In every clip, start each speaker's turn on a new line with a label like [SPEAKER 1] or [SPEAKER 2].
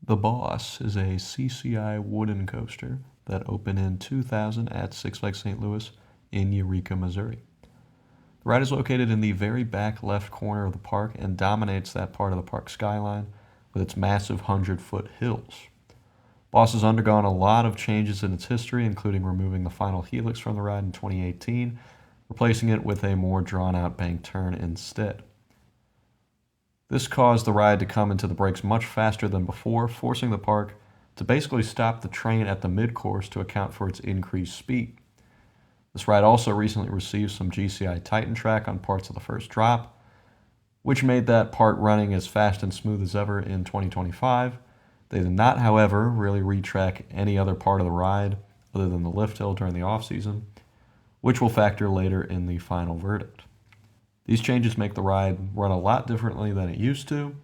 [SPEAKER 1] The Boss is a CCI wooden coaster that opened in 2000 at Six Flags St. Louis in Eureka, Missouri. The ride is located in the very back left corner of the park and dominates that part of the park skyline with its massive 100-foot hills. Boss has undergone a lot of changes in its history, including removing the final helix from the ride in 2018, replacing it with a more drawn-out bank turn instead. This caused the ride to come into the brakes much faster than before, forcing the park to basically stop the train at the mid-course to account for its increased speed. This ride also recently received some GCI Titan track on parts of the first drop, which made that part running as fast and smooth as ever in 2025. They did not, however, really retrack any other part of the ride other than the lift hill during the off-season, which will factor later in the final verdict. These changes make the ride run a lot differently than it used to,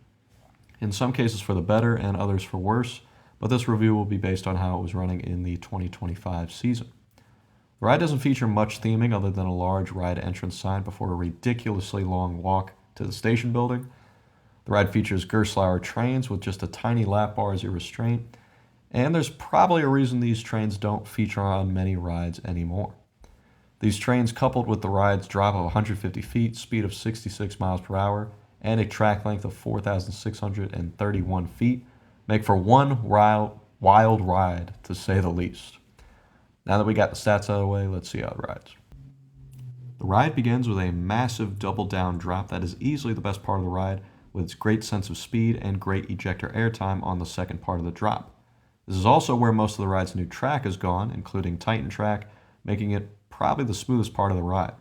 [SPEAKER 1] in some cases for the better and others for worse, but this review will be based on how it was running in the 2025 season. The ride doesn't feature much theming other than a large ride entrance sign before a ridiculously long walk to the station building. The ride features Gerstlauer trains with just a tiny lap bar as your restraint, and there's probably a reason these trains don't feature on many rides anymore. These trains, coupled with the ride's drop of 150 feet, speed of 66 miles per hour, and a track length of 4,631 feet, make for one wild ride, to say the least. Now that we got the stats out of the way, let's see how it rides. The ride begins with a massive double-down drop that is easily the best part of the ride, with its great sense of speed and great ejector airtime on the second part of the drop. This is also where most of the ride's new track is gone, including Titan track, making it probably the smoothest part of the ride.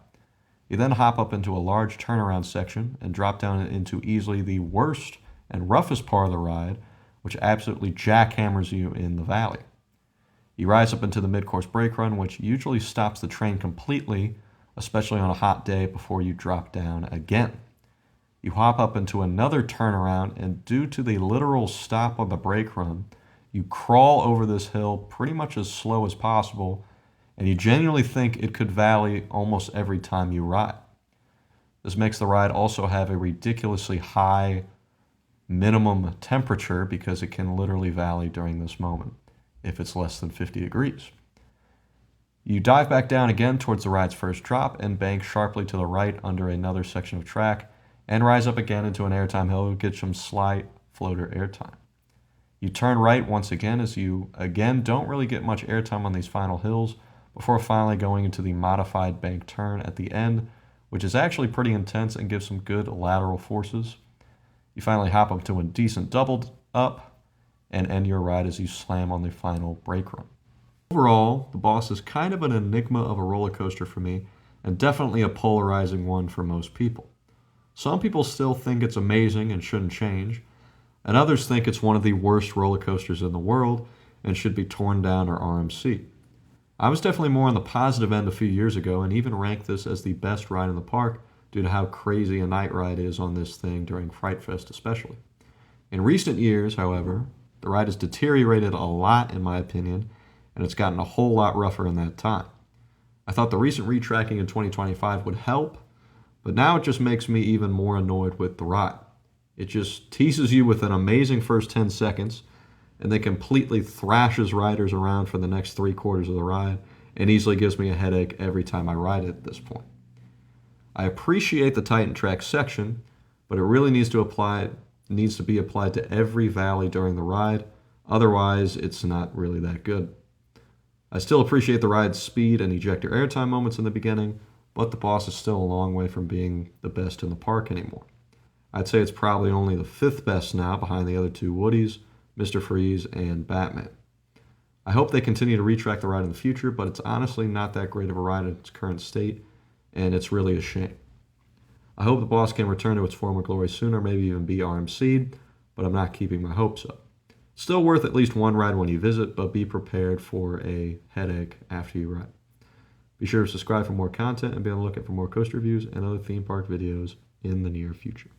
[SPEAKER 1] You then hop up into a large turnaround section and drop down into easily the worst and roughest part of the ride, which absolutely jackhammers you in the valley. You rise up into the mid-course brake run, which usually stops the train completely, especially on a hot day, before you drop down again. You hop up into another turnaround, and due to the literal stop on the brake run, you crawl over this hill pretty much as slow as possible, and you genuinely think it could valley almost every time you ride. This makes the ride also have a ridiculously high minimum temperature because it can literally valley during this moment if it's less than 50 degrees. You dive back down again towards the ride's first drop and bank sharply to the right under another section of track and rise up again into an airtime hill to get some slight floater airtime. You turn right once again as you again don't really get much airtime on these final hills before finally going into the modified bank turn at the end, which is actually pretty intense and gives some good lateral forces. You finally hop up to a decent double up and end your ride as you slam on the final brake run. Overall, the Boss is kind of an enigma of a roller coaster for me, and definitely a polarizing one for most people. Some people still think it's amazing and shouldn't change, and others think it's one of the worst roller coasters in the world and should be torn down or RMC. I was definitely more on the positive end a few years ago and even ranked this as the best ride in the park due to how crazy a night ride is on this thing during Fright Fest especially. In recent years, however, the ride has deteriorated a lot in my opinion, and it's gotten a whole lot rougher in that time. I thought the recent retracking in 2025 would help, but now it just makes me even more annoyed with the ride. It just teases you with an amazing first 10 seconds, and then completely thrashes riders around for the next 3/4 of the ride, and easily gives me a headache every time I ride it at this point. I appreciate the Titan track section, but it really needs to be applied to every valley during the ride, otherwise it's not really that good. I still appreciate the ride's speed and ejector airtime moments in the beginning, but the Boss is still a long way from being the best in the park anymore. I'd say it's probably only the 5th best now behind the other two Woodies, Mr. Freeze, and Batman. I hope they continue to retrack the ride in the future, but it's honestly not that great of a ride in its current state, and it's really a shame. I hope the Boss can return to its former glory sooner, maybe even be RMC'd, but I'm not keeping my hopes up. Still worth at least one ride when you visit, but be prepared for a headache after you ride. Be sure to subscribe for more content and be on the lookout for more coaster reviews and other theme park videos in the near future.